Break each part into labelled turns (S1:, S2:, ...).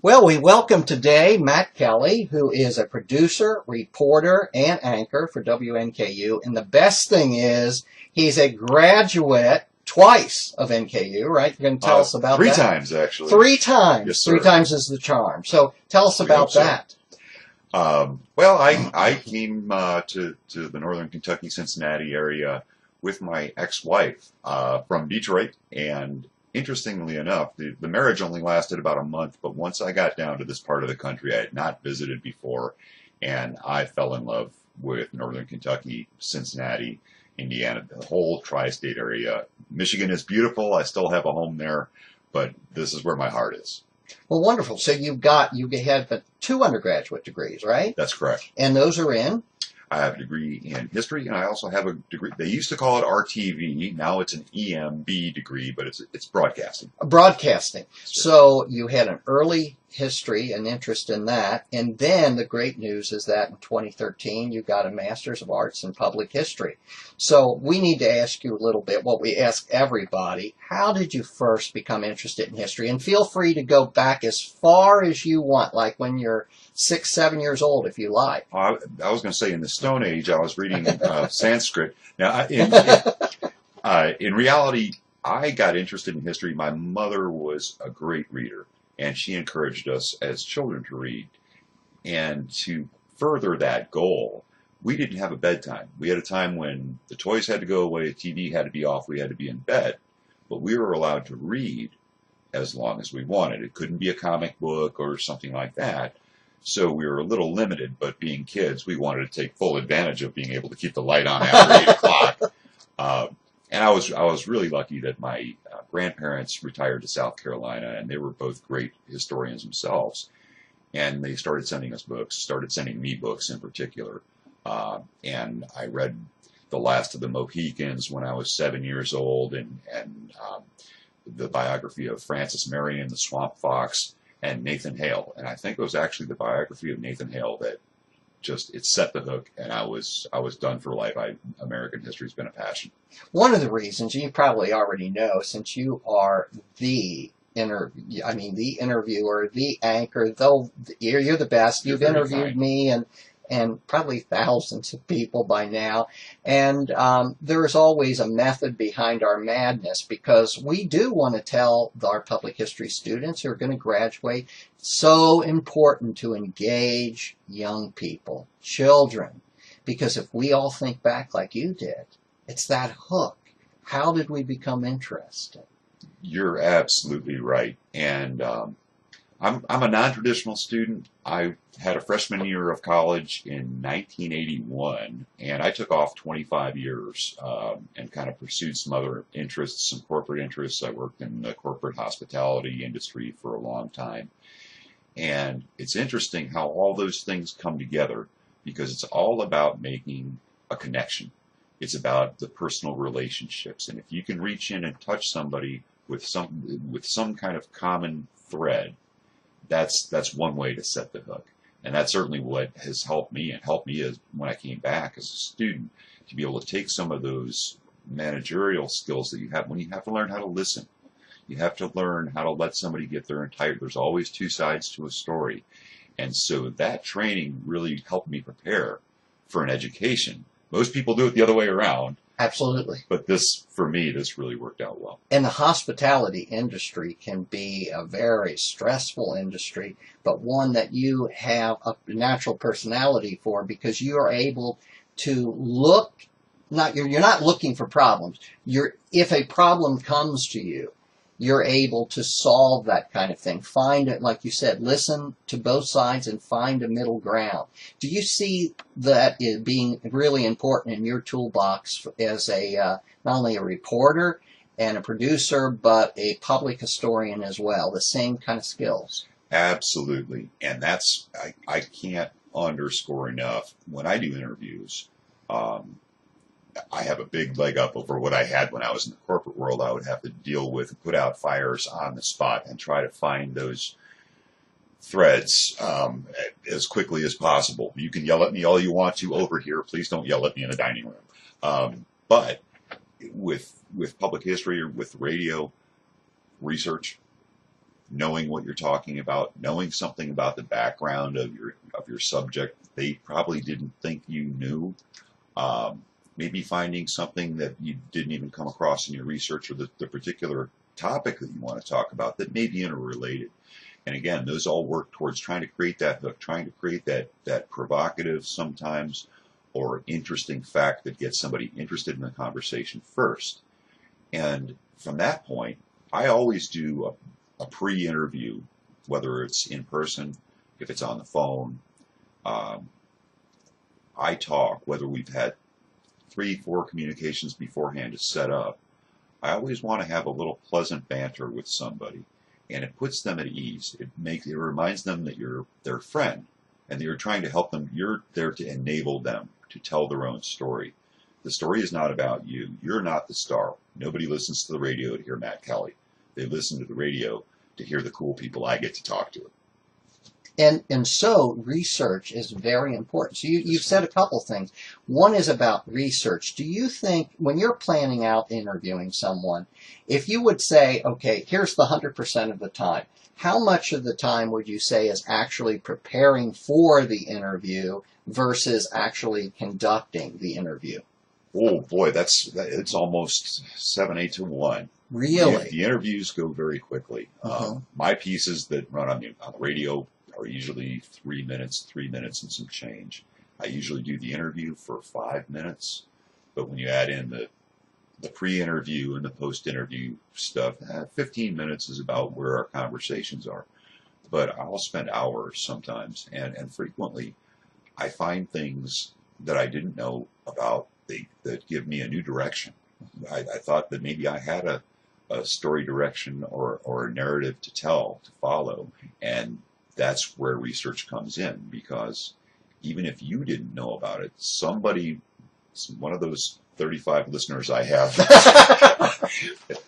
S1: Well, we welcome today Matt Kelley, who is a producer, reporter, and anchor for WNKU. And the best thing is he's a graduate twice of NKU, right? You're going to tell us about
S2: Three
S1: that?
S2: times, actually.
S1: Three times.
S2: Yes,
S1: Three
S2: sir.
S1: times is the charm. So tell us
S2: We hope
S1: about
S2: so.
S1: that.
S2: Well, I came to the northern Kentucky, Cincinnati area with my ex-wife from Detroit. And interestingly enough, the marriage only lasted about a month. But once I got down to this part of the country, I had not visited before. And I fell in love with northern Kentucky, Cincinnati, Indiana, the whole tri-state area. Michigan is beautiful. I still have a home there. But this is where my heart is.
S1: Well, wonderful. So you had the two undergraduate degrees, right?
S2: That's correct.
S1: And those are in?
S2: I have a degree in history, and I also have a degree. They used to call it RTV. Now it's an EMB degree, but it's broadcasting.
S1: Broadcasting. So you had an early history, an interest in that, and then the great news is that in 2013 you got a Master's of Arts in Public History. So we need to ask you a little bit what we ask everybody. How did you first become interested in history? And feel free to go back as far as you want, like when you're 6, 7 years old, if you like.
S2: I was going to say in the Stone Age, I was reading Sanskrit. Now, in reality, I got interested in history. My mother was a great reader, and she encouraged us as children to read. And to further that goal, we didn't have a bedtime. We had a time when the toys had to go away, the TV had to be off, we had to be in bed, but we were allowed to read as long as we wanted. It couldn't be a comic book or something like that. So we were a little limited, but being kids, we wanted to take full advantage of being able to keep the light on after 8 o'clock. And I was really lucky that my grandparents retired to South Carolina, and they were both great historians themselves. And they started sending us books, started sending me books in particular. And I read The Last of the Mohicans when I was 7 years old, and the biography of Francis Marion, the Swamp Fox, and Nathan Hale. And I think it was actually the biography of Nathan Hale that it set the hook, and I was done for life. American history has been a passion.
S1: One of the reasons, you probably already know, since you are the interviewer, the anchor, though you're the best. You've interviewed me and probably thousands of people by now. And there is always a method behind our madness, because we do want to tell our public history students who are going to graduate, so important to engage young people, children, because if we all think back like you did, it's that hook. How did we become interested?
S2: You're absolutely right. And I'm a non-traditional student. I had a freshman year of college in 1981, and I took off 25 years and kind of pursued some other interests, some corporate interests. I worked in the corporate hospitality industry for a long time. And it's interesting how all those things come together, because it's all about making a connection. It's about the personal relationships. And if you can reach in and touch somebody with some kind of common thread, that's one way to set the hook. And that's certainly what has helped me, and helped me as when I came back as a student, to be able to take some of those managerial skills that you have when you have to learn how to listen. You have to learn how to let somebody get their entire, there's always two sides to a story. And so that training really helped me prepare for an education. Most people do it the other way around.
S1: Absolutely.
S2: But for me, this really worked out well.
S1: And the hospitality industry can be a very stressful industry, but one that you have a natural personality for, because you are able to look, you're not looking for problems. If a problem comes to you, you're able to solve that kind of thing. Find it, like you said, listen to both sides and find a middle ground. Do you see that as being really important in your toolbox as not only a reporter and a producer, but a public historian as well, the same kind of skills?
S2: Absolutely. And I can't underscore enough, when I do interviews, I have a big leg up over what I had when I was in the corporate world. I would have to deal with and put out fires on the spot and try to find those threads as quickly as possible. You can yell at me all you want to over here. Please don't yell at me in the dining room. But with public history or with radio research, knowing what you're talking about, knowing something about the background of your subject they probably didn't think you knew. Maybe finding something that you didn't even come across in your research, or the particular topic that you want to talk about that may be interrelated. And again, those all work towards trying to create that hook, trying to create that provocative sometimes or interesting fact that gets somebody interested in the conversation first. And from that point, I always do a pre-interview, whether it's in person, if it's on the phone. I talk, whether we've had 3-4 communications beforehand to set up. I always want to have a little pleasant banter with somebody, and it puts them at ease. It reminds them that you're their friend and that you're trying to help them. You're there to enable them to tell their own story. The story is not about you. You're not the star. Nobody listens to the radio to hear Matt Kelley. They listen to the radio to hear the cool people I get to talk to.
S1: And so research is very important. So you've said a couple things. One is about research. Do you think when you're planning out interviewing someone, if you would say, okay, here's the 100% of the time, how much of the time would you say is actually preparing for the interview versus actually conducting the interview?
S2: Oh boy, it's almost 7-8 to 1.
S1: Really?
S2: The interviews go very quickly. My pieces that run on the radio are usually 3 minutes and some change. I usually do the interview for 5 minutes, but when you add in the pre-interview and the post-interview stuff, 15 minutes is about where our conversations are. But I'll spend hours sometimes, and frequently I find things that I didn't know about that give me a new direction. I thought that maybe I had a story direction or a narrative to follow, and that's where research comes in, because even if you didn't know about it, one of those 35 listeners I have,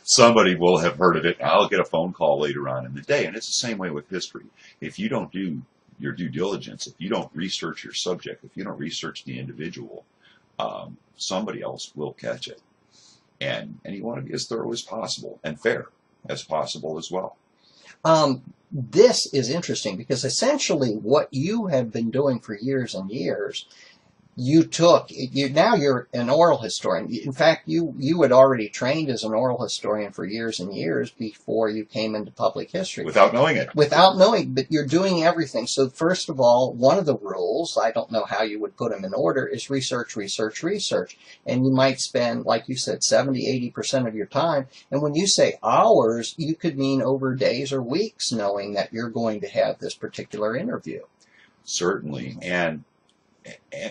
S2: somebody will have heard of it. I'll get a phone call later on in the day, and it's the same way with history. If you don't do your due diligence, if you don't research your subject, if you don't research the individual, somebody else will catch it. And you want to be as thorough as possible and fair as possible as well.
S1: This is interesting because essentially what you have been doing for years and years, now you're an oral historian. In fact, you had already trained as an oral historian for years and years before you came into public history.
S2: Without knowing it.
S1: Without knowing, but you're doing everything. So first of all, one of the rules, I don't know how you would put them in order, is research, research, research. And you might spend, like you said, 70-80% of your time. And when you say hours, you could mean over days or weeks knowing that you're going to have this particular interview.
S2: Certainly. And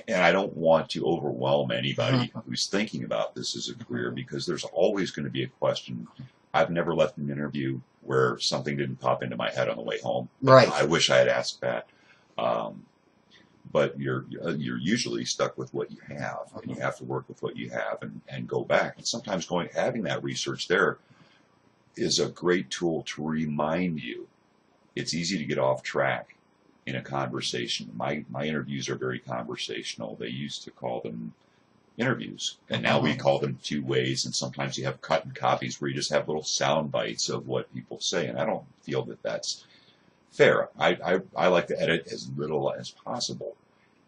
S2: I don't want to overwhelm anybody who's thinking about this as a career, because there's always going to be a question. I've never left an interview where something didn't pop into my head on the way home.
S1: Right.
S2: I wish I had asked that. But you're usually stuck with what you have, and you have to work with what you have and go back. And sometimes having that research there is a great tool to remind you. It's easy to get off track in a conversation. My interviews are very conversational. They used to call them interviews, and now we call them two ways, and sometimes you have cut and copies where you just have little sound bites of what people say, and I don't feel that that's fair. I like to edit as little as possible,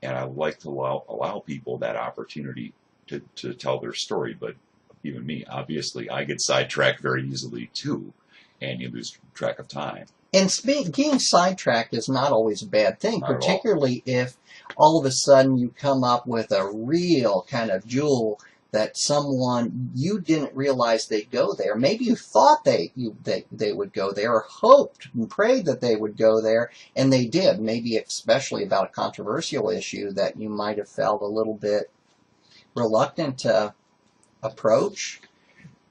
S2: and I like to allow people that opportunity to tell their story. But even me, obviously, I get sidetracked very easily too, and you lose track of time.
S1: And being sidetracked is not always a bad thing, particularly if all of a sudden you come up with a real kind of jewel that someone, you didn't realize they'd go there. Maybe you thought they would go there, or hoped and prayed that they would go there, and they did. Maybe especially about a controversial issue that you might have felt a little bit reluctant to approach.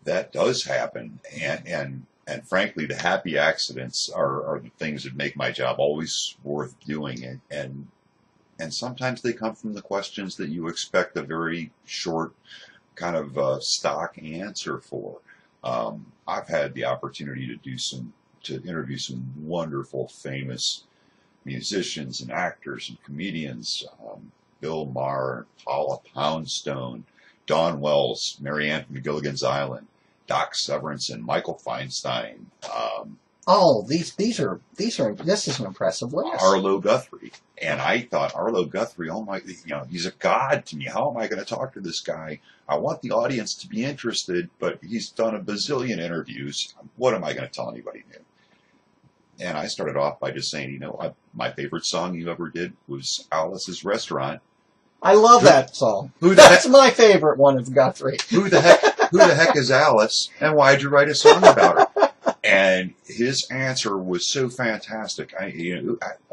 S2: That does happen, and frankly, the happy accidents are the things that make my job always worth doing. And sometimes they come from the questions that you expect a very short kind of stock answer for. I've had the opportunity to interview some wonderful, famous musicians and actors and comedians, Bill Maher, Paula Poundstone, Dawn Wells, Mary Ann from Gilligan's Island, Doc Severinsen, Michael Feinstein.
S1: Oh, this is an impressive list.
S2: Arlo Guthrie. And I thought, Arlo Guthrie, oh my, he's a god to me. How am I going to talk to this guy? I want the audience to be interested, but he's done a bazillion interviews. What am I going to tell anybody new? And I started off by just saying, my favorite song you ever did was Alice's Restaurant.
S1: I love that song.
S2: That's
S1: my favorite one of Guthrie.
S2: Who the heck is Alice? And why'd you write a song about her? And his answer was so fantastic.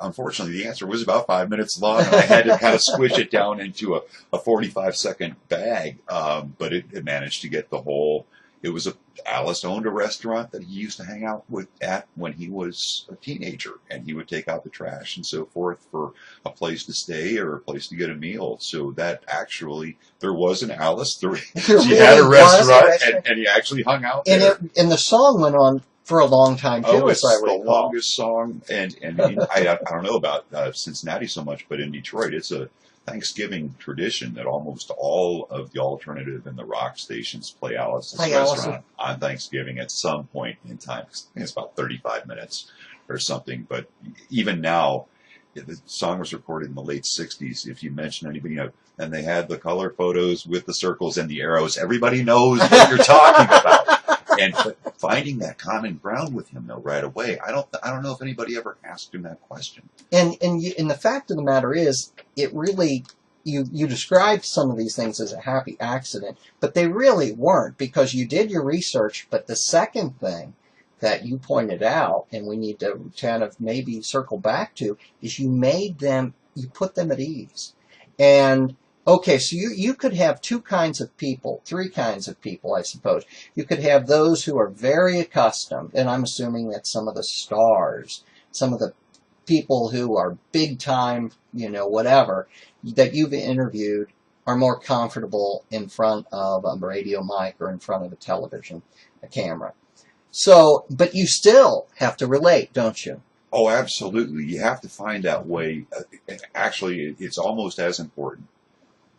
S2: Unfortunately, the answer was about 5 minutes long, and I had to kind of squish it down into a 45-second bag. But it managed to get the whole. It was Alice owned a restaurant that he used to hang out at when he was a teenager, and he would take out the trash and so forth for a place to stay or a place to get a meal. So that actually, there was an Alice. She had a restaurant, and he actually hung out there.
S1: And the song went on for a long time too.
S2: It's the longest song, and I don't know about Cincinnati so much, but in Detroit, it's a Thanksgiving tradition that almost all of the alternative and the rock stations play Alice's Restaurant on Thanksgiving at some point in time. I think it's about 35 minutes or something. But even now, the song was recorded in the late 60s. If you mention anybody, and they had the color photos with the circles and the arrows, everybody knows what you're talking about. But finding that common ground with him, though, right away, I don't know if anybody ever asked him that question.
S1: And the fact of the matter is, it really, you described some of these things as a happy accident, but they really weren't, because you did your research. But the second thing that you pointed out, and we need to kind of maybe circle back to, is you put them at ease. And okay, so you could have two kinds of people, three kinds of people, I suppose. You could have those who are very accustomed, and I'm assuming that some of the stars, some of the people who are big time, whatever, that you've interviewed are more comfortable in front of a radio mic or in front of a television, a camera. So, but you still have to relate, don't you?
S2: Oh, absolutely. You have to find that way. Actually, it's almost as important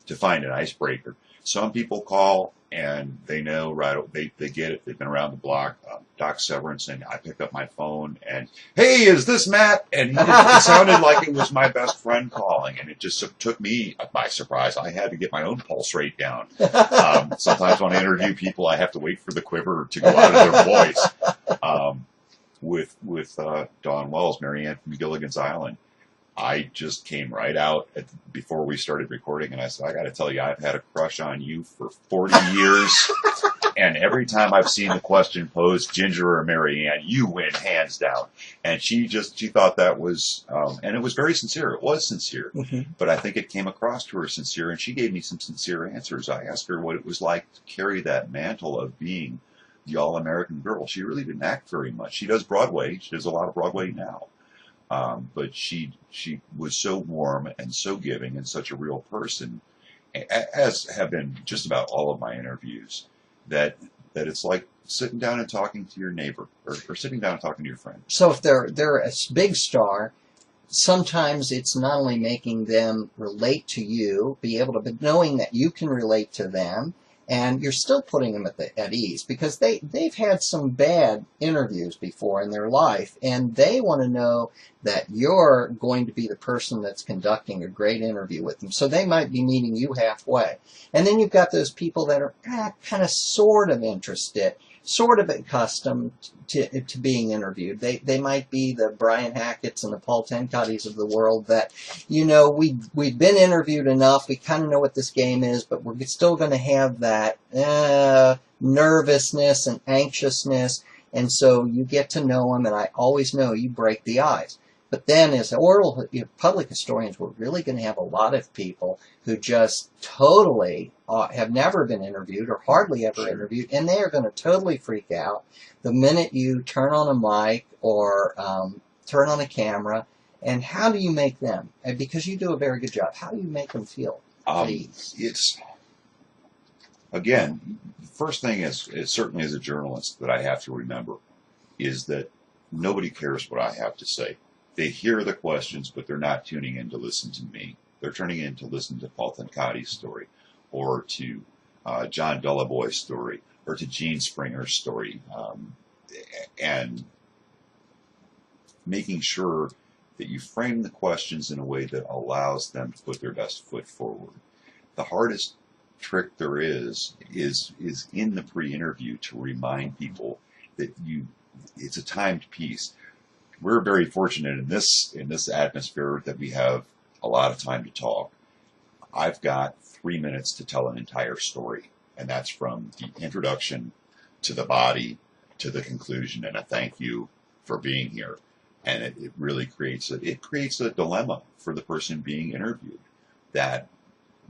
S2: to find an icebreaker. Some people call and they know they get it. They've been around the block. Doc Severance, and I pick up my phone and, hey, is this Matt? And it sounded like it was my best friend calling, and it just took me by surprise. I had to get my own pulse rate down. Sometimes when I interview people, I have to wait for the quiver to go out of their voice. With Dawn Wells, Marianne from Gilligan's Island, I just came right out before we started recording, and I said, I got to tell you, I've had a crush on you for 40 years, and every time I've seen the question posed, Ginger or Marianne, you win hands down. And she thought that was, and it was very sincere. It was sincere, but I think it came across to her sincere, and she gave me some sincere answers. I asked her what it was like to carry that mantle of being the all-American girl. She really didn't act very much. She does Broadway. She does a lot of Broadway now. But she was so warm and so giving and such a real person, as have been just about all of my interviews, that it's like sitting down and talking to your neighbor or sitting down and talking to your friend.
S1: So if they're a big star, sometimes it's not only making them relate to you, but knowing that you can relate to them, and you're still putting them at ease, because they've had some bad interviews before in their life, and they want to know that you're going to be the person that's conducting a great interview with them. So they might be meeting you halfway. And then you've got those people that are kind of sort of interested, sort of accustomed to being interviewed. They might be the Brian Hackett's and the Paul Tencotties of the world that, we've been interviewed enough, we kind of know what this game is, but we're still going to have that nervousness and anxiousness, and so you get to know them, and I always know you break the ice. But then as public historians, we're really going to have a lot of people who just totally have never been interviewed or hardly ever interviewed, and they are going to totally freak out the minute you turn on a mic or turn on a camera. And how do you make them? And because you do a very good job, how do you make them feel please?
S2: It's, again, the first thing is certainly as a journalist that I have to remember is that nobody cares what I have to say. They hear the questions, but they're not tuning in to listen to me. They're turning in to listen to Paul Tencotty's story, or to John Delavoye's story, or to Gene Springer's story. And making sure that you frame the questions in a way that allows them to put their best foot forward. The hardest trick there is in the pre-interview to remind people that it's a timed piece. We're very fortunate in this atmosphere that we have a lot of time to talk. I've got 3 minutes to tell an entire story, and that's from the introduction to the body to the conclusion and a thank you for being here. And it really creates a dilemma for the person being interviewed, that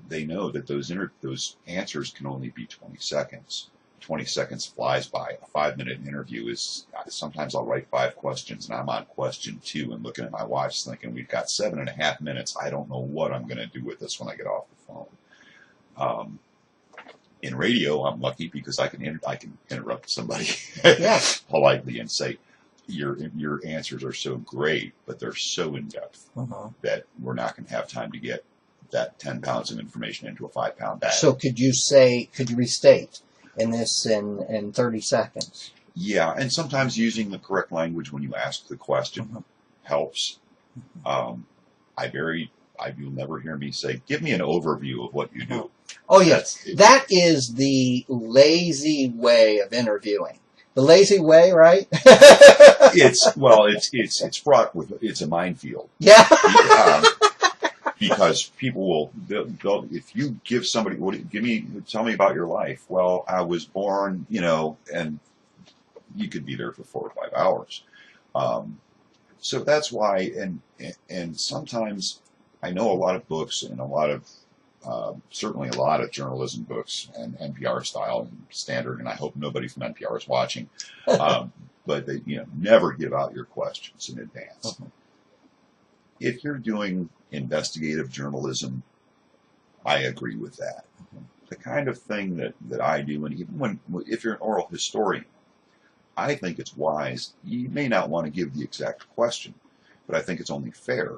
S2: they know that those answers can only be 20 seconds. 20 seconds flies by. A 5-minute interview is, sometimes I'll write 5 questions and I'm on question 2 and looking at my watch thinking, we've got 7.5 minutes. I don't know what I'm going to do with this when I get off the phone. In radio, I'm lucky because I can interrupt somebody politely and say, your answers are so great, but they're so in depth that we're not going to have time to get that 10 pounds of information into a 5-pound bag.
S1: So could you restate in 30 seconds?
S2: Yeah, and sometimes using the correct language when you ask the question helps. You'll never hear me say, give me an overview of what you do.
S1: Oh, yes. That is the lazy way of interviewing. The lazy way, right?
S2: It's fraught with, it's a minefield.
S1: Yeah.
S2: Because people they'll if you give somebody, tell me about your life. Well, I was born, and you could be there for 4 or 5 hours. So that's why, and sometimes I know a lot of books and certainly a lot of journalism books and NPR style and standard, and I hope nobody from NPR is watching, but they, never give out your questions in advance. If you're doing investigative journalism, I agree with that. The kind of thing that I do, and even if you're an oral historian, I think it's wise. You may not want to give the exact question, but I think it's only fair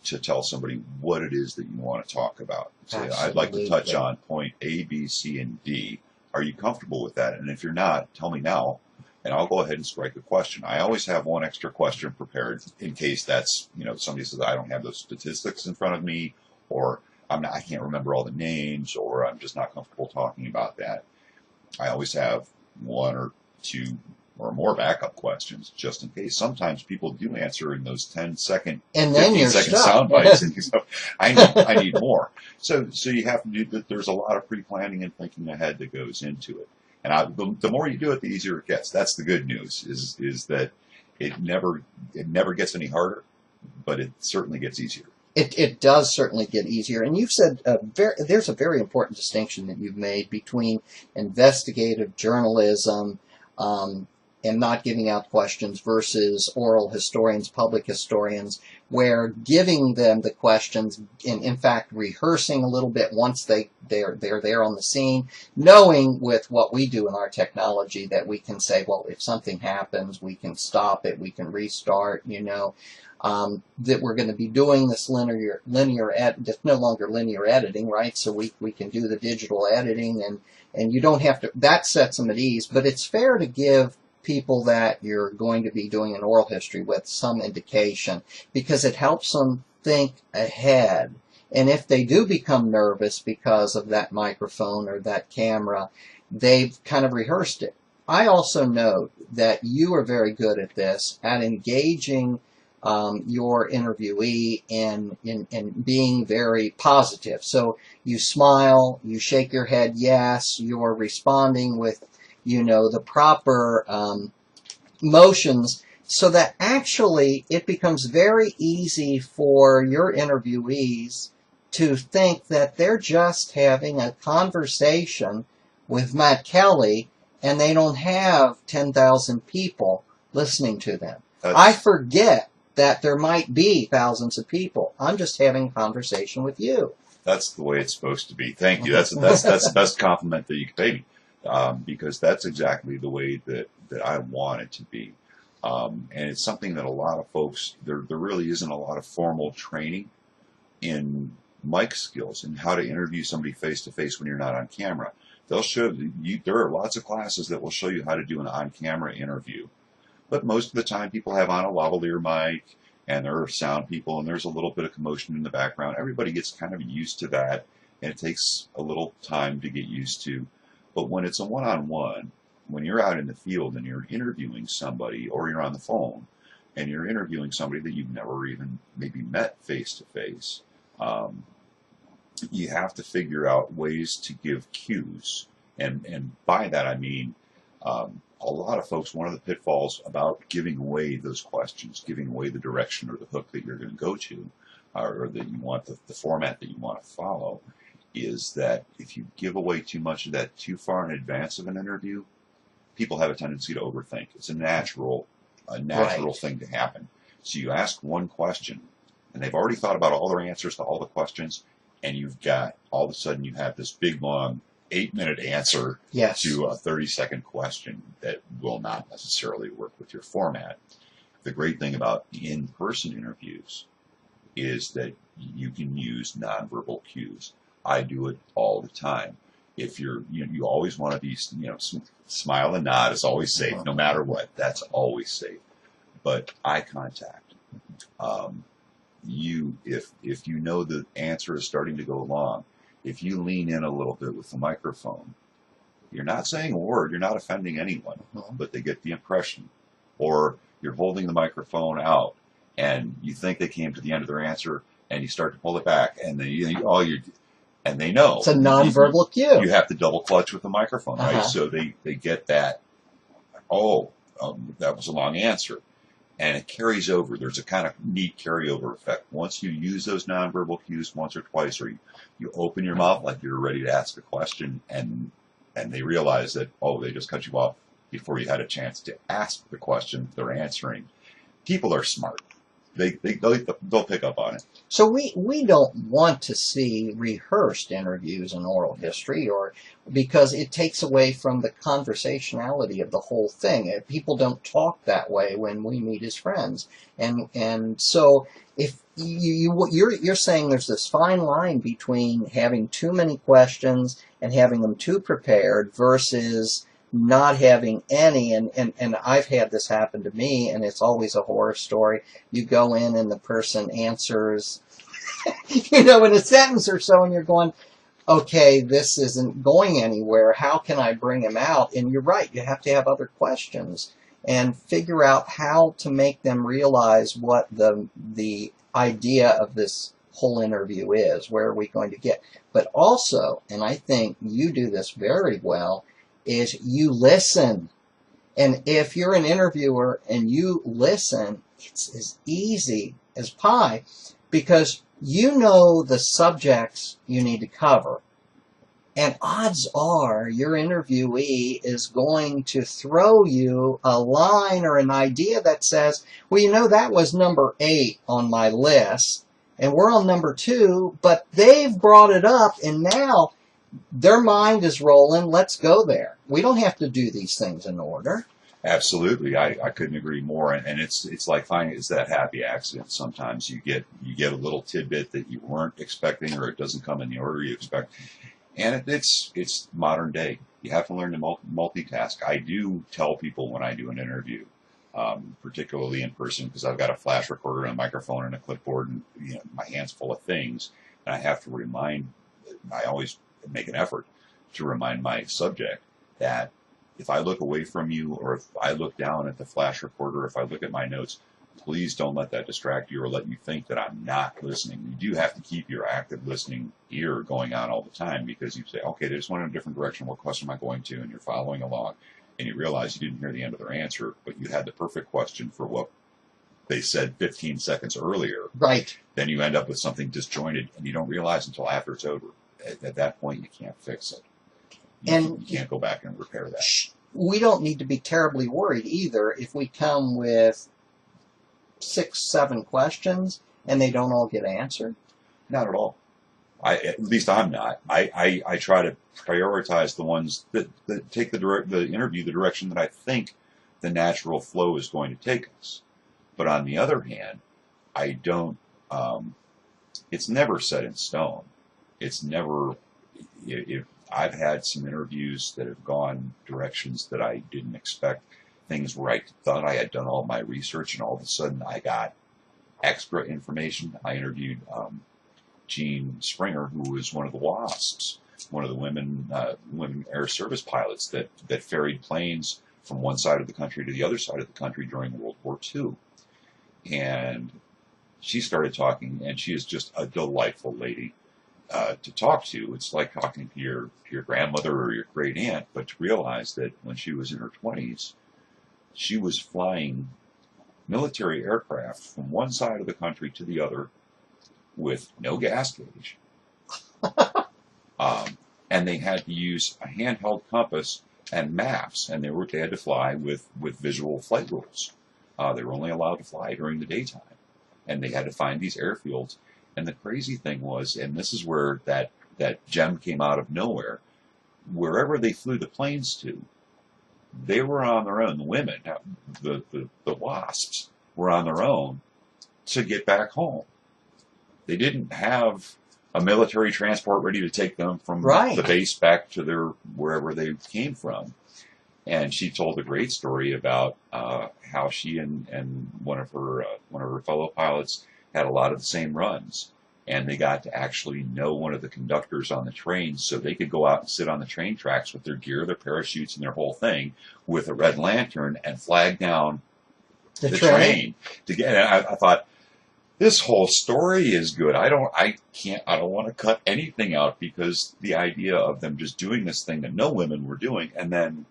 S2: to tell somebody what it is that you want to talk about. Say, I'd like to touch on point A, B, C, and D. Are you comfortable with that? And if you're not, tell me now, and I'll go ahead and strike a question. I always have one extra question prepared in case that's, somebody says I don't have those statistics in front of me, or I can't remember all the names, or I'm just not comfortable talking about that. I always have 1 or 2 or more backup questions just in case. Sometimes people do answer in those 10-second,
S1: and then
S2: 15-second sound bites, and so I need more. So you have to do that. There's a lot of pre-planning and thinking ahead that goes into it. And the more you do it, the easier it gets. That's the good news, is that it never gets any harder, but it certainly gets easier.
S1: It does certainly get easier. And you've said there's a very important distinction that you've made between investigative journalism and not giving out questions versus oral historians, public historians, where giving them the questions, in fact, rehearsing a little bit once they're there on the scene, knowing with what we do in our technology that we can say, well, if something happens, we can stop it, we can restart, that we're going to be doing this it's no longer linear editing, right? So we can do the digital editing, and you don't have to, that sets them at ease, but it's fair to give people that you're going to be doing an oral history with some indication, because it helps them think ahead. And if they do become nervous because of that microphone or that camera, they've kind of rehearsed it. I also note that you are very good at this, at engaging your interviewee and being very positive. So you smile, you shake your head yes, you're responding with the proper motions, so that actually it becomes very easy for your interviewees to think that they're just having a conversation with Matt Kelley and they don't have 10,000 people listening to them. I forget that there might be thousands of people. I'm just having a conversation with you.
S2: That's the way it's supposed to be. Thank you. That's the best compliment that you can pay me. Because that's exactly the way that I want it to be. And it's something that a lot of folks, there really isn't a lot of formal training in mic skills and how to interview somebody face-to-face when you're not on camera. They'll show you, there are lots of classes that will show you how to do an on-camera interview. But most of the time, people have on a lavalier mic, and there are sound people, and there's a little bit of commotion in the background. Everybody gets kind of used to that, and it takes a little time to get used to. But when it's a one-on-one, when you're out in the field and you're interviewing somebody, or you're on the phone and you're interviewing somebody that you've never even maybe met face to face, you have to figure out ways to give cues. And by that I mean, a lot of folks, one of the pitfalls about giving away those questions, giving away the direction or the hook that you're going to go to, or that you want, the format that you want to follow, is that if you give away too much of that too far in advance of an interview, people have a tendency to overthink. It's a natural
S1: Right.
S2: thing to happen. So you ask one question, and they've already thought about all their answers to all the questions, and you've got, all of a sudden you have this big, long, 8-minute answer
S1: Yes.
S2: to a 30-second question that will not necessarily work with your format. The great thing about in-person interviews is that you can use nonverbal cues. I do it all the time. If you always want to be, smile and nod is always safe, no matter what. That's always safe. But eye contact. If you know the answer is starting to go long, if you lean in a little bit with the microphone, you're not saying a word, you're not offending anyone, but they get the impression. Or you're holding the microphone out, and you think they came to the end of their answer, and you start to pull it back, and and they know.
S1: It's a nonverbal cue.
S2: You have to double clutch with the microphone, right? So they get that, that was a long answer. And it carries over. There's a kind of neat carryover effect. Once you use those nonverbal cues once or twice, or you open your mouth like you're ready to ask a question, and they realize that, they just cut you off before you had a chance to ask the question they're answering. People are smart. They'll pick up on it.
S1: So we don't want to see rehearsed interviews in oral history, or because it takes away from the conversationality of the whole thing. People don't talk that way when we meet as friends, and so if you're saying there's this fine line between having too many questions and having them too prepared versus not having any, and I've had this happen to me, and it's always a horror story. You go in and the person answers, in a sentence or so, and you're going, okay, this isn't going anywhere. How can I bring him out? And you're right, you have to have other questions and figure out how to make them realize what the idea of this whole interview is. Where are we going to get? But also, and I think you do this very well, is you listen. And if you're an interviewer and you listen, it's as easy as pie, because you know the subjects you need to cover. And odds are your interviewee is going to throw you a line or an idea that says, well, that was number 8 on my list, and we're on number 2, but they've brought it up, and now their mind is rolling. Let's go there. We don't have to do these things in order.
S2: Absolutely, I couldn't agree more. And it's like finding, it's that happy accident. Sometimes you get a little tidbit that you weren't expecting, or it doesn't come in the order you expect. And it's modern day. You have to learn to multitask. I do tell people when I do an interview, particularly in person, because I've got a flash recorder and a microphone and a clipboard, and my hands full of things, and I have to I always make an effort to remind my subject that if I look away from you, or if I look down at the flash recorder, if I look at my notes, please don't let that distract you or let you think that I'm not listening. You do have to keep your active listening ear going on all the time, because you say, okay, they just went in a different direction. What question am I going to? And you're following along, and you realize you didn't hear the end of their answer, but you had the perfect question for what they said 15 seconds earlier.
S1: Right.
S2: Then you end up with something disjointed, and you don't realize until after it's over. At that point, you can't fix it. You can't go back and repair that.
S1: We don't need to be terribly worried either if we come with 6, 7 questions and they don't all get answered.
S2: Not at all. At least I'm not. I try to prioritize the ones that take the interview the direction that I think the natural flow is going to take us. But on the other hand, I don't. It's never set in stone. It's never. If I've had some interviews that have gone directions that I didn't expect, things where I thought I had done all my research, and all of a sudden I got extra information. I interviewed Jean Springer, who was one of the WASPs, one of the women air service pilots that ferried planes from one side of the country to the other side of the country during World War II. And she started talking, and she is just a delightful lady to talk to. It's like talking to your grandmother or your great aunt, but to realize that when she was in her 20s, she was flying military aircraft from one side of the country to the other with no gas gauge. And they had to use a handheld compass and maps, and they had to fly with visual flight rules. They were only allowed to fly during the daytime, and they had to find these airfields. And the crazy thing was, and this is where that gem came out of nowhere, wherever they flew the planes to, they were on their own. The women, the WASPs, were on their own to get back home. They didn't have a military transport ready to take them from the base back to wherever they came from. And she told a great story about how she and one of her fellow pilots had a lot of the same runs, and they got to actually know one of the conductors on the train, so they could go out and sit on the train tracks with their gear, their parachutes, and their whole thing with a red lantern and flag down the train to get. And I thought, this whole story is good. I don't want to cut anything out, because the idea of them just doing this thing that no women were doing, and then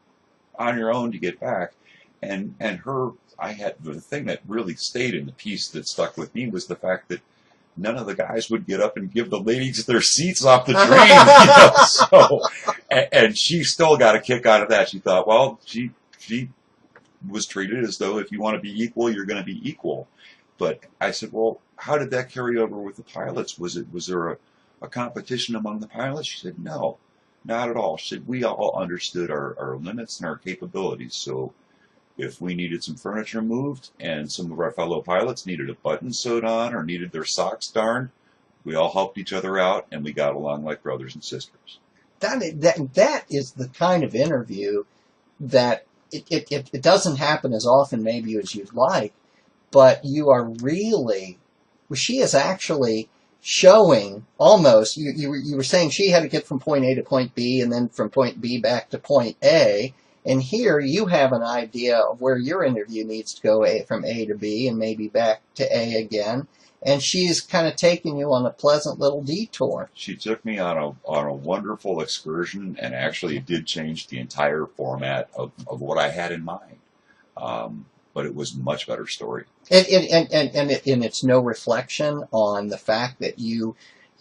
S2: on your own to get back, and the thing that really stayed in the piece that stuck with me was the fact that none of the guys would get up and give the ladies their seats off the train. And she still got a kick out of that. She thought, well, she was treated as though if you want to be equal, you're going to be equal. But I said, well, how did that carry over with the pilots? Was there a competition among the pilots? She said, no, not at all. She said, we all understood our limits and our capabilities. So if we needed some furniture moved and some of our fellow pilots needed a button sewed on or needed their socks darned, we all helped each other out, and we got along like brothers and sisters.
S1: That is the kind of interview that it doesn't happen as often maybe as you'd like, but you are really, she is actually showing almost, you were saying she had to get from point A to point B and then from point B back to point A. And here you have an idea of where your interview needs to go from A to B and maybe back to A again. And she's kind of taking you on a pleasant little detour.
S2: She took me on a wonderful excursion, and actually it did change the entire format of what I had in mind. But it was a much better story.
S1: And it's no reflection on the fact that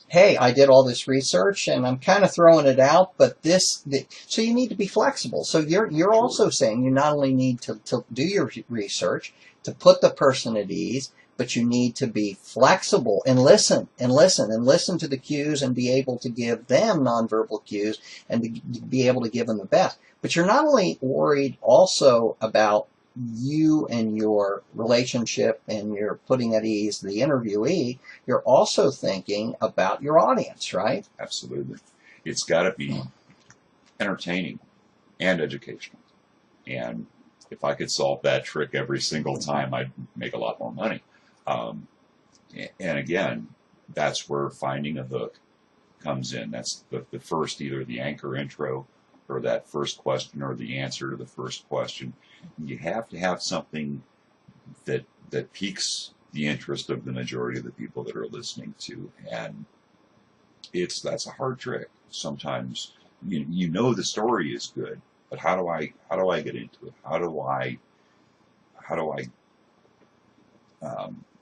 S1: hey, I did all this research and I'm kind of throwing it out, but so you need to be flexible. So you're also saying you not only need to do your research to put the person at ease, but you need to be flexible and listen to the cues and be able to give them nonverbal cues and to be able to give them the best. But you're not only worried also about you and your relationship and you're putting at ease the interviewee, you're also thinking about your audience, right?
S2: Absolutely. It's got to be entertaining and educational. And if I could solve that trick every single time, I'd make a lot more money. And again, that's where finding a hook comes in. That's the first, either the anchor intro or that first question or the answer to the first question. You have to have something that piques the interest of the majority of the people that are listening to, and that's a hard trick. Sometimes you know the story is good, but how do I get into it? How do I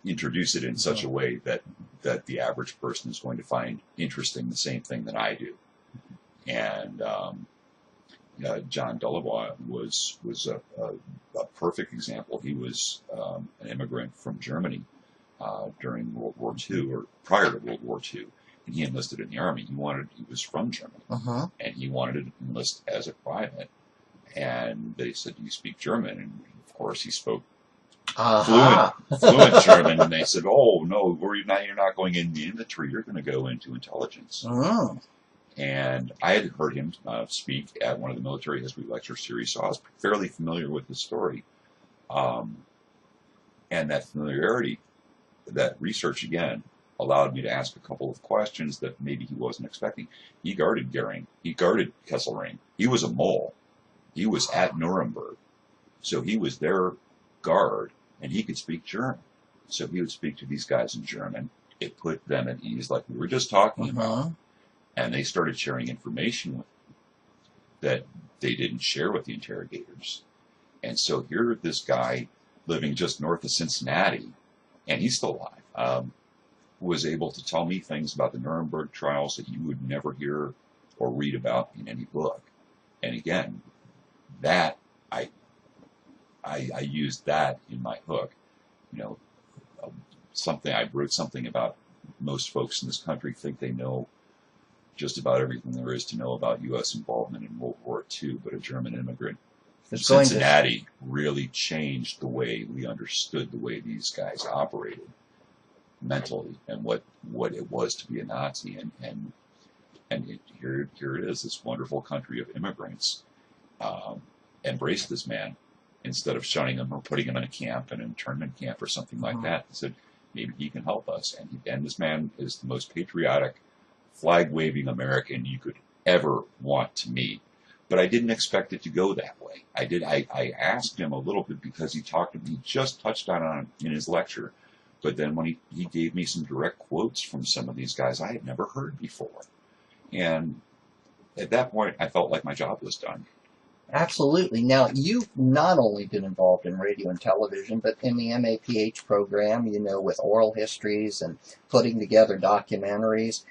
S2: introduce it in such a way that the average person is going to find interesting the same thing that I do? And John Delavoye was a perfect example. He was an immigrant from Germany during World War II, or prior to World War II, and he enlisted in the Army. He was from Germany, and he wanted to enlist as a private. And they said, "Do you speak German?" And of course, he spoke fluent German. And they said, "Oh no, you're not going in the infantry. You're going to go into intelligence." And I had heard him speak at one of the military history lecture series, so I was fairly familiar with his story. Um, and that familiarity, that research again, allowed me to ask a couple of questions that maybe he wasn't expecting. He guarded Goering. He guarded Kesselring. He was a mole. He was at Nuremberg. So he was their guard, and he could speak German. So he would speak to these guys in German. It put them at ease, like we were just talking about. And they started sharing information with that they didn't share with the interrogators. And so here, this guy living just north of Cincinnati, and he's still alive, was able to tell me things about the Nuremberg trials that you would never hear or read about in any book. And again, that I used that in my hook. You know, I wrote something about most folks in this country think they know just about everything there is to know about U.S. involvement in World War II, but a German immigrant from Cincinnati really changed the way we understood the way these guys operated mentally and what it was to be a Nazi. Here it is, this wonderful country of immigrants embraced this man instead of shunning him or putting him in a camp, an internment camp or something like that. They said, maybe he can help us. And this man is the most patriotic, flag-waving American you could ever want to meet. But I didn't expect it to go that way. I asked him a little bit because he just touched on it in his lecture. But then when he gave me some direct quotes from some of these guys I had never heard before. And at that point, I felt like my job was done.
S1: Absolutely. Now, you've not only been involved in radio and television, but in the MAPH program, with oral histories and putting together documentaries.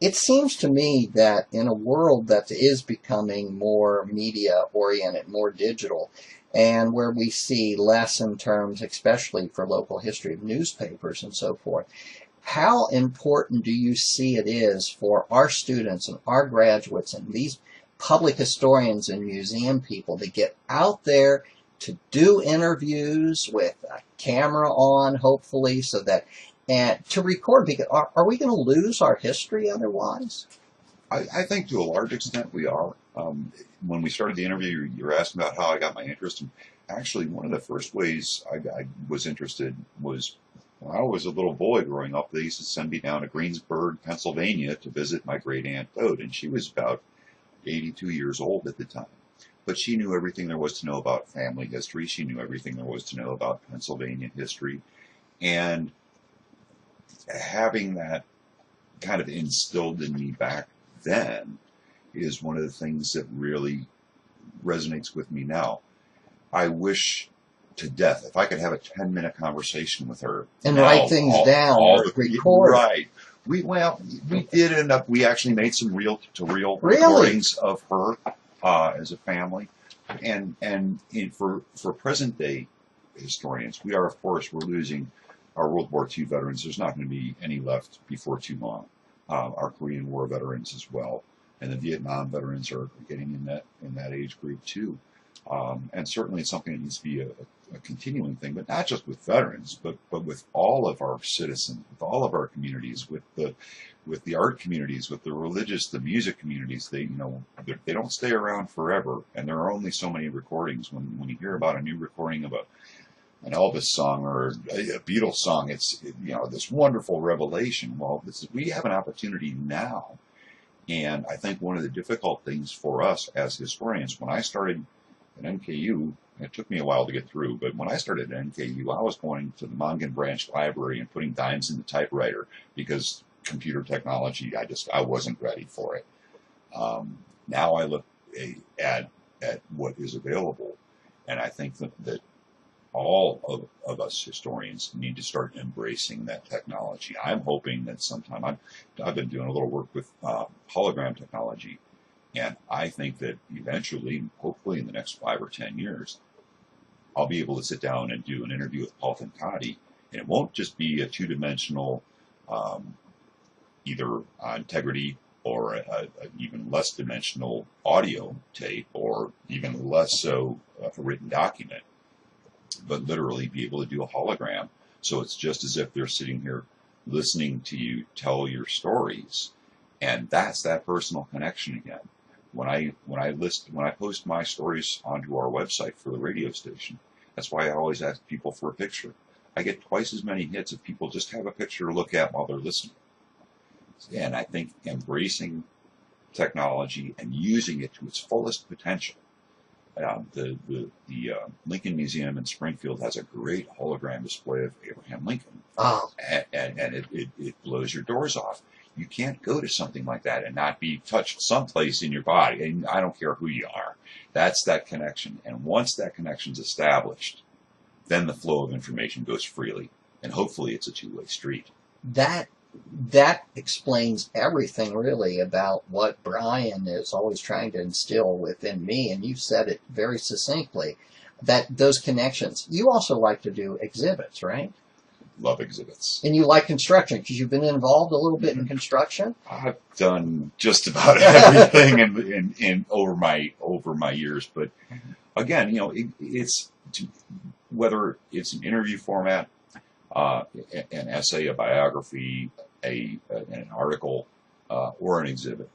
S1: It seems to me that in a world that is becoming more media-oriented, more digital, and where we see less in terms, especially for local history of newspapers and so forth, how important do you see it is for our students and our graduates and these public historians and museum people to get out there to do interviews with a camera on, hopefully, so that and to record? Because are we going to lose our history otherwise?
S2: I think to a large extent we are. When we started the interview, you were asking about how I got my interest. And actually, one of the first ways I was interested was when I was a little boy growing up. They used to send me down to Greensburg, Pennsylvania to visit my great aunt Dode, and she was about 82 years old at the time. But she knew everything there was to know about family history. She knew everything there was to know about Pennsylvania history. And having that kind of instilled in me back then is one of the things that really resonates with me now. I wish to death if I could have a 10-minute conversation with her
S1: and write things down or record.
S2: Right. We did end up. We actually made some reel-to-reel recordings of her as a family, and for present day historians, we're losing our World War II veterans. There's not going to be any left before too long. Our Korean War veterans as well, and the Vietnam veterans are getting in that age group too. And certainly it's something that needs to be a continuing thing, but not just with veterans, but with all of our citizens, with all of our communities, with the art communities, with the religious, the music communities. They don't stay around forever, and there are only so many recordings. When you hear about a new recording of an Elvis song or a Beatles song, it's this wonderful revelation. Well, we have an opportunity now, and I think one of the difficult things for us as historians, when I started at NKU, it took me a while to get through, but when I started at NKU, I was going to the Mongan Branch Library and putting dimes in the typewriter because computer technology, I wasn't ready for it. Now I look at what is available, and I think that all of us historians need to start embracing that technology. I'm hoping that sometime, I've been doing a little work with hologram technology, and I think that eventually, hopefully in the next 5 or 10 years, I'll be able to sit down and do an interview with Paul Fincati, and it won't just be a two-dimensional either integrity or a even less dimensional audio tape, or even less so a written document, but literally be able to do a hologram. So it's just as if they're sitting here listening to you tell your stories, And that's that personal connection again. When I post my stories onto our website for the radio station, that's why I always ask people for a picture. I get twice as many hits if people just have a picture to look at while they're listening. And I think embracing technology and using it to its fullest potential. The Lincoln Museum in Springfield has a great hologram display of Abraham Lincoln, and it blows your doors off. You can't go to something like that and not be touched someplace in your body. And I don't care who you are. That's that connection. And once that connection's established, then the flow of information goes freely. And hopefully it's a two-way street.
S1: That explains everything really about what Brian is always trying to instill within me. And you said it very succinctly, that those connections. You also like to do exhibits, right?
S2: Love exhibits.
S1: And you like construction because you've been involved a little bit in construction?
S2: I've done just about everything in over my years. But again, it's whether it's an interview format, an essay, a biography, an article, or an exhibit.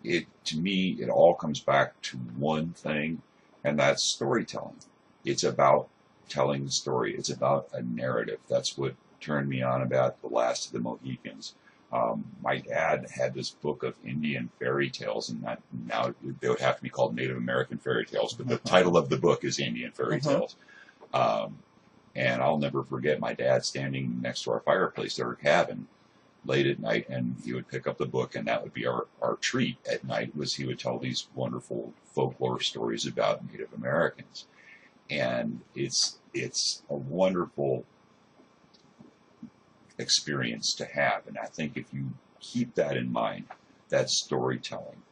S2: To me, it all comes back to one thing, and that's storytelling. It's about telling the story. It's about a narrative. That's what turned me on about The Last of the Mohicans. My dad had this book of Indian fairy tales, and now they would have to be called Native American fairy tales, but the title of the book is Indian fairy tales. And I'll never forget my dad standing next to our fireplace at our cabin late at night, and he would pick up the book, and that would be our treat at night, was he would tell these wonderful folklore stories about Native Americans. And it's a wonderful experience to have. And I think if you keep that in mind, that storytelling,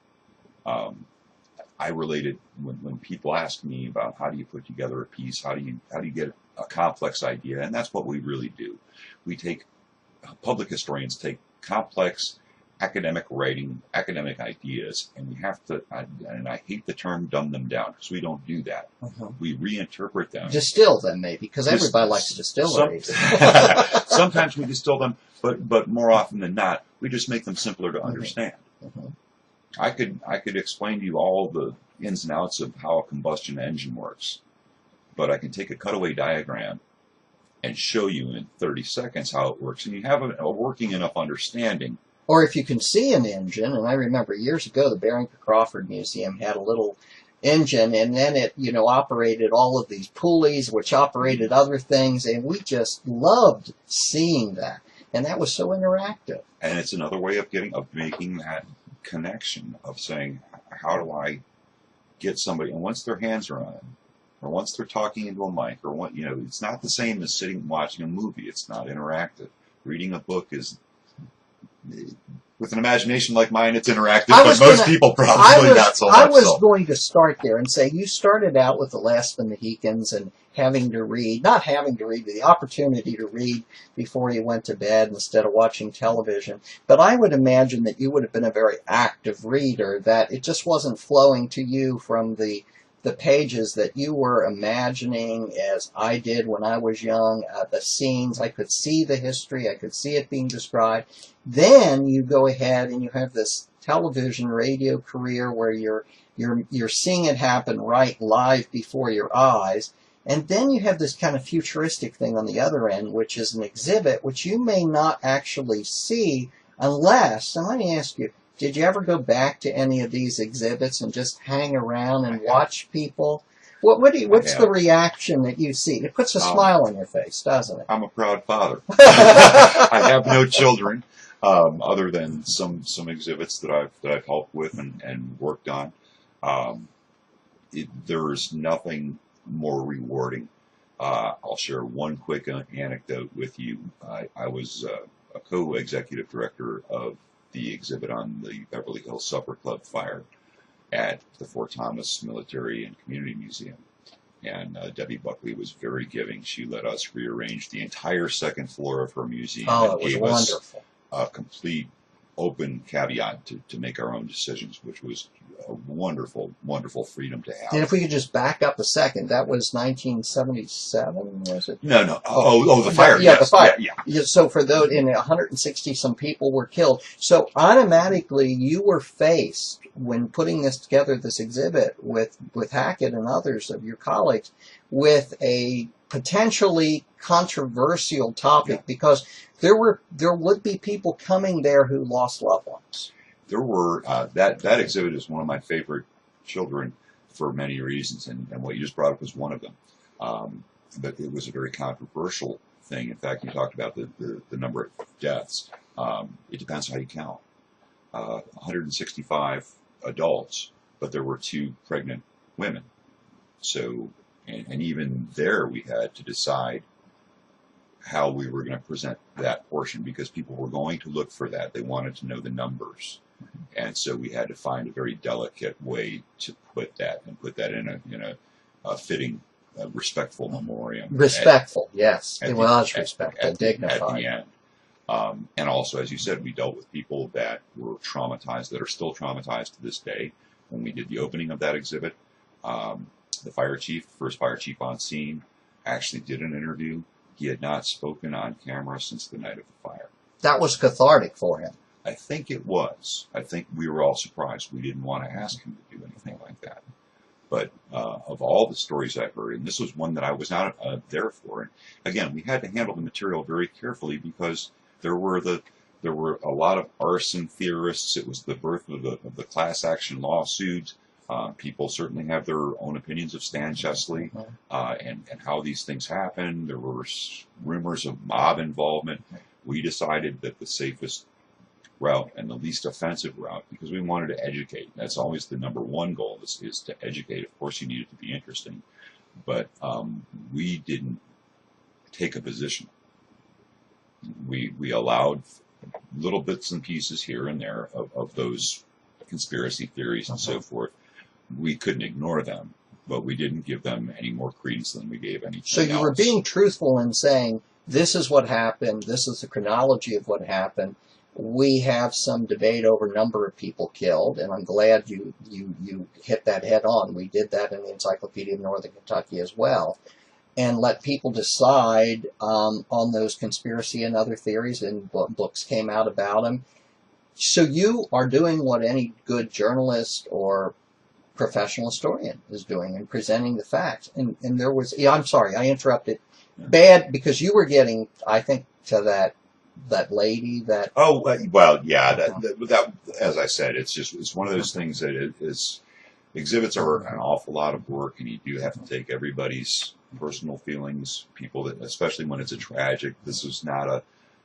S2: I related when people ask me about how do you put together a piece, how do you get a complex idea, and that's what we really do. We take public historians take complex academic writing, academic ideas, and we have to, and I hate the term dumb them down, because we don't do that. We reinterpret them.
S1: Distill them, maybe, because everybody likes distilleries.
S2: Sometimes we distill them, but more often than not, we just make them simpler to understand. I could explain to you all the ins and outs of how a combustion engine works, but I can take a cutaway diagram and show you in 30 seconds how it works, and you have a working enough understanding.
S1: Or if you can see an engine, and I remember years ago the Barrington Crawford Museum had a little engine, and then it, operated all of these pulleys, which operated other things, and we just loved seeing that. And that was so interactive.
S2: And it's another way of making that connection, of saying, how do I get somebody, and once their hands are on it, or once they're talking into a mic, or what, it's not the same as sitting and watching a movie. It's not interactive. Reading a book is, with an imagination like mine, it's interactive, but most people probably not so much.
S1: I was going to start there and say, you started out with The Last of the Mohicans and not having to read, but the opportunity to read before you went to bed instead of watching television. But I would imagine that you would have been a very active reader, that it just wasn't flowing to you from the pages that you were imagining, as I did when I was young, the scenes. I could see the history. I could see it being described. Then you go ahead and you have this television, radio career where you're seeing it happen right live before your eyes. And then you have this kind of futuristic thing on the other end, which is an exhibit, which you may not actually see unless, and let me ask you, did you ever go back to any of these exhibits and just hang around and watch people? What's the reaction that you see? It puts a smile on your face, doesn't it?
S2: I'm a proud father. I have no children, other than some exhibits that I've helped with and worked on. There's nothing more rewarding. I'll share one quick anecdote with you. I was a co-executive director of the exhibit on the Beverly Hills Supper Club fire at the Fort Thomas Military and Community Museum. And Debbie Buckley was very giving. She let us rearrange the entire second floor of her museum and gave us a complete open caveat to make our own decisions, which was a wonderful, wonderful freedom to have.
S1: And if we could just back up a second, that was 1977, was it?
S2: No. Oh, the fire.
S1: Yeah,
S2: Yes.
S1: the fire.
S2: Yeah.
S1: So for those, and 160 some people were killed. So automatically you were faced, when putting this together, this exhibit with Hackett and others of your colleagues, with a potentially controversial topic, because there would be people coming there who lost loved ones.
S2: There were that exhibit is one of my favorite children for many reasons, and what you just brought up was one of them. But it was a very controversial thing. In fact, you talked about the number of deaths. It depends how you count. 165 adults, but there were 2 pregnant women. So, and even there we had to decide how we were going to present that portion, because people were going to look for that. They wanted to know the numbers. And so we had to find a very delicate way to put that in a fitting, respectful memoriam.
S1: Respectful, yes. It was respectful,
S2: at
S1: dignified.
S2: the end. And also, as you said, we dealt with people that were traumatized, that are still traumatized to this day. When we did the opening of that exhibit, the fire chief, first fire chief on scene, actually did an interview. He had not spoken on camera since the night of the fire. That
S1: was cathartic for him.
S2: I think it was. I think we were all surprised. We didn't want to ask him to do anything like that. But of all the stories I've heard, and this was one that I was not there for, and again, we had to handle the material very carefully, because there were a lot of arson theorists. It was the birth of the class action lawsuits. People certainly have their own opinions of Stan Chesley and how these things happen. There were rumors of mob involvement. We decided that the safest route and the least offensive route, because we wanted to educate. That's always the number one goal, is to educate. Of course, you need it to be interesting, but we didn't take a position. We allowed little bits and pieces here and there of those conspiracy theories and so forth. We couldn't ignore them, but we didn't give them any more credence than we gave anything else.
S1: So you were being truthful in saying, this is what happened, this is the chronology of what happened. We have some debate over number of people killed, and I'm glad you hit that head on. We did that in the Encyclopedia of Northern Kentucky as well, and let people decide on those conspiracy and other theories, and what books came out about them. So you are doing what any good journalist or professional historian is doing, and presenting the facts. And there was, I'm sorry, I interrupted. Bad, because you were getting, I think, to that lady that...
S2: Oh, well, yeah, that as I said, it's one of those things that it is, exhibits are an awful lot of work, and you do have to take everybody's personal feelings, people that, especially when it's a tragic, this was not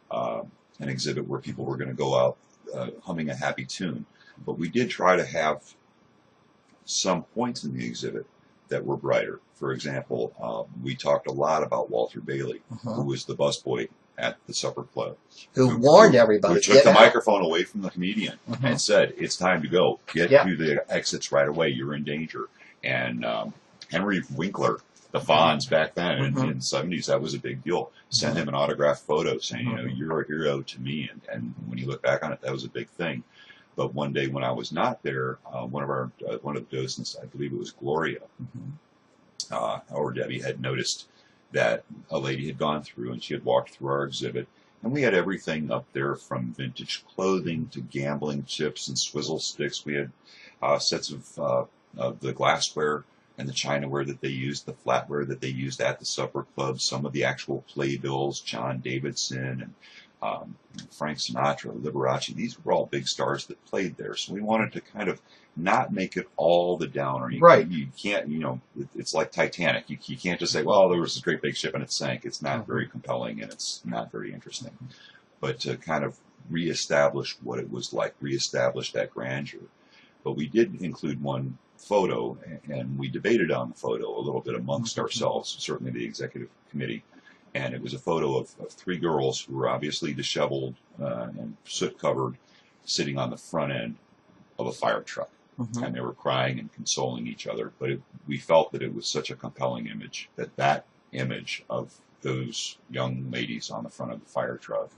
S2: an exhibit where people were going to go out humming a happy tune, but we did try to have some points in the exhibit that were brighter. For example, we talked a lot about Walter Bailey, who was the busboy at the supper club,
S1: who warned everybody,
S2: who took the microphone away from the comedian and said, "It's time to go. Get to the exits right away. You're in danger." And Henry Winkler, the Fonz back then in the 70s, that was a big deal. Send him an autographed photo saying, "You know, you're a hero to me." And when you look back on it, that was a big thing. But one day when I was not there, one of the docents, I believe it was Gloria, or Debbie, had noticed that a lady had gone through, and she had walked through our exhibit, and we had everything up there from vintage clothing to gambling chips and swizzle sticks. We had sets of the glassware and the chinaware that they used, the flatware that they used at the supper club, some of the actual playbills, John Davidson and Frank Sinatra, Liberace. These were all big stars that played there. So we wanted to kind of not make it all the downer. You can't, you know, it's like Titanic. You can't just say, well, there was this great big ship and it sank. It's not very compelling and it's not very interesting. But to kind of reestablish what it was like, reestablish that grandeur. But we did include one photo, and we debated on the photo a little bit amongst ourselves, certainly the executive committee. And it was a photo of 3 girls who were obviously disheveled and soot-covered, sitting on the front end of a fire truck. And they were crying and consoling each other. But we felt that it was such a compelling image, that image of those young ladies on the front of the fire truck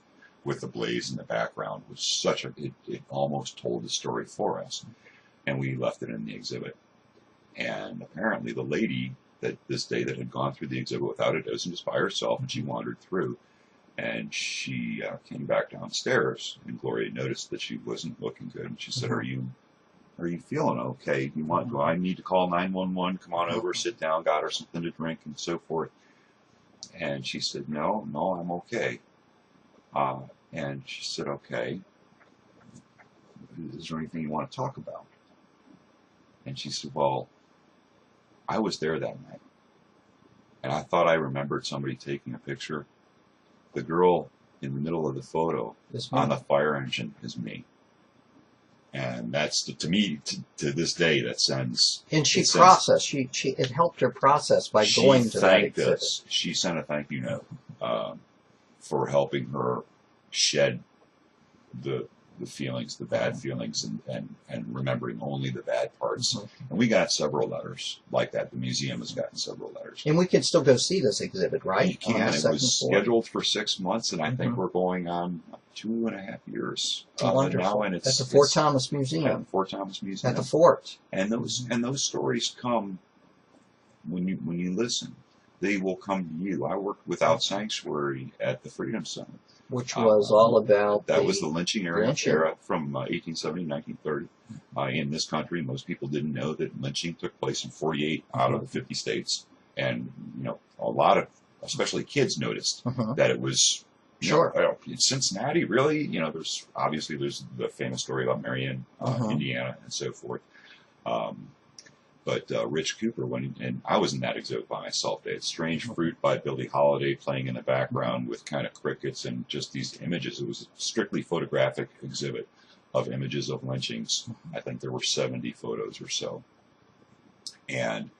S2: with the blaze in the background was such it almost told the story for us. and we left it in the exhibit. And apparently the lady that this day that had gone through the exhibit without a dosing just by herself, and she wandered through, and she came back downstairs, and Gloria noticed that she wasn't looking good, and she said, "Are you feeling okay? Do I need to call 911? Come on over, sit down, got her something to drink, and so forth." And she said, "No, I'm okay." And she said, "Okay, is there anything you want to talk about?" And she said, "Well, I was there that night, and I thought I remembered somebody taking a picture. The girl in the middle of the photo on the fire engine is me." And that's, to me, to this day, that sends...
S1: And she processed. It helped her process by going to that exhibit.
S2: She sent a thank you note for helping her shed the feelings, the bad feelings, and remembering only the bad parts. And we got several letters like that. The museum has gotten several letters.
S1: And we can still go see this exhibit, right?
S2: You can. It was scheduled for 6 months, and I think we're going on 2.5 years.
S1: Wonderful.
S2: Now, and
S1: at the Fort Thomas Museum.
S2: At the Fort Thomas Museum.
S1: At the fort.
S2: And those stories come when you listen. They will come to you. I worked without sanctuary at the Freedom Center,
S1: which was all about
S2: that was the lynching era from 1870 to 1930 in this country. Most people didn't know that lynching took place in 48 out of the 50 states, and a lot of, especially kids, noticed that it was in Cincinnati. Really, there's the famous story about Marion, Indiana, and so forth. But Rich Cooper, and I was in that exhibit by myself. They had Strange Fruit by Billie Holiday playing in the background with kind of crickets and just these images. It was a strictly photographic exhibit of images of lynchings. I think there were 70 photos or so. And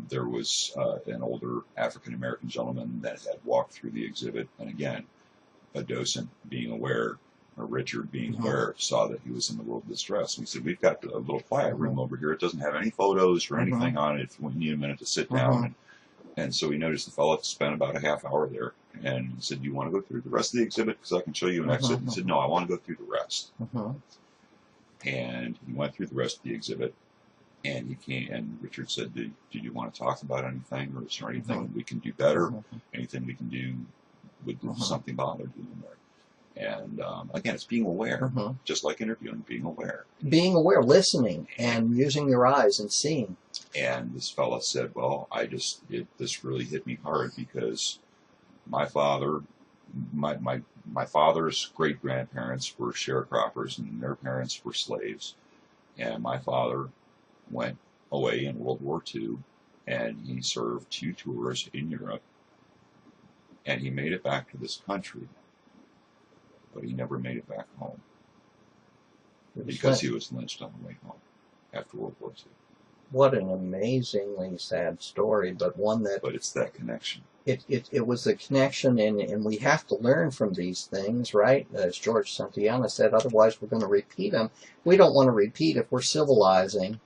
S2: there was an older African-American gentleman that had walked through the exhibit. And again, a docent, being aware, or Richard, being aware, saw that he was in the world of distress. We said, "We've got a little quiet room over here. It doesn't have any photos or anything on it if we need a minute to sit down." And so we noticed the fellow spent about a half hour there. And he said, "Do you want to go through the rest of the exhibit? Because I can show you an exit." He said, "No, I want to go through the rest." And he went through the rest of the exhibit. And he came, and Richard said, "Did you want to talk about anything? Or is there anything we can do better? Anything we can do? Would something bother you in there?" And again, it's being aware, just like interviewing, being aware. Being aware, listening, and using your eyes and seeing. And this fella said, "Well, this really hit me hard because my father, my father's great-grandparents were sharecroppers, and their parents were slaves. And my father went away in World War II, and he served 2 tours in Europe, and he made it back to this country. But he never made it back home because he was lynched on the way home after World War II." What an amazingly sad story, but one that... But it's that connection. It was a connection, and we have to learn from these things, right? As George Santayana said, otherwise we're going to repeat them. We don't want to repeat if we're civilizing.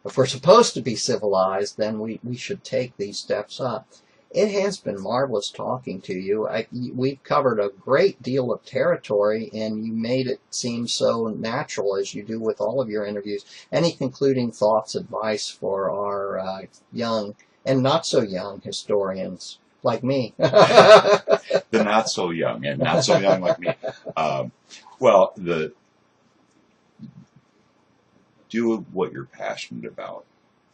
S2: If we're supposed to be civilized, then we should take these steps up. It has been marvelous talking to you. We've covered a great deal of territory, and you made it seem so natural, as you do with all of your interviews. Any concluding thoughts, advice for our young and not so young historians like me? The not so young and not so young like me. Well, do what you're passionate about.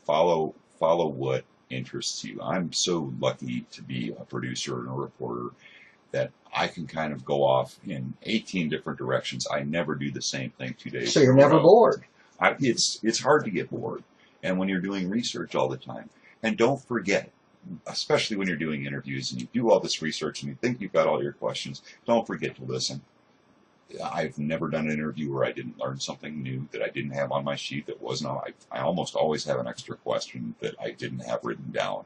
S2: Follow what interests you. I'm so lucky to be a producer and a reporter that I can kind of go off in 18 different directions. I never do the same thing 2 days. So you're never bored. It's hard to get bored. And when you're doing research all the time, and don't forget, especially when you're doing interviews and you do all this research and you think you've got all your questions, don't forget to listen. I've never done an interview where I didn't learn something new that I didn't have on my sheet that wasn't on. I almost always have an extra question that I didn't have written down.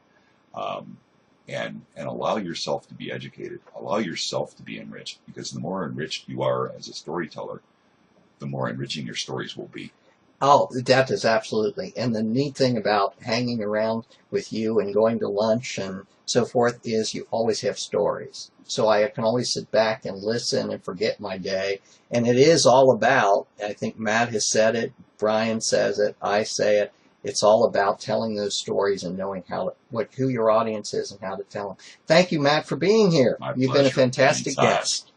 S2: And allow yourself to be educated. Allow yourself to be enriched, because the more enriched you are as a storyteller, the more enriching your stories will be.
S1: Oh, that is absolutely. And the neat thing about hanging around with you and going to lunch and so forth is you always have stories. So I can always sit back and listen and forget my day. And it is all about, I think Matt has said it, Brian says it, I say it. It's all about telling those stories and knowing who your audience is and how to tell them. Thank you, Matt, for being here.
S2: My
S1: You've been a
S2: pleasure.
S1: fantastic
S2: Anytime.
S1: guest.